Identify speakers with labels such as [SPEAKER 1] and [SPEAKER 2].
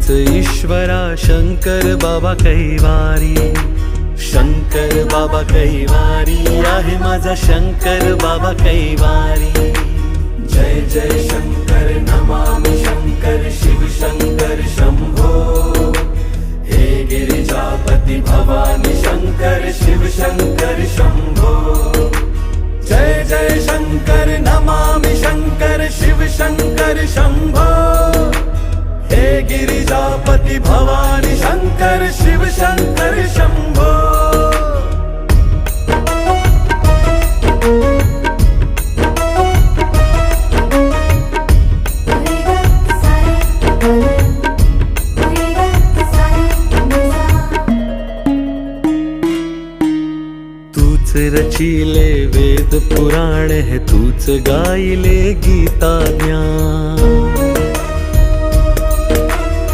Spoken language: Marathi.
[SPEAKER 1] तूच ईश्वरा शंकर बाबा कैवारी, शंकर बाबा कैवारी आहे माझा शंकर बाबा कैवारी। जय जय शंकर नमामि शंकर शिव शंकर शंभो, हे गिरिजापति भवानी शंकर शिव शंकर शंभो। जय जय शंकर नमामि शंकर शिव शंकर शंभो, हे गिरिजापति भवानी शंकर शिव शंकर शंभो। तूच रचिले वेद पुराण है, तूच गाइले गीता ज्ञान।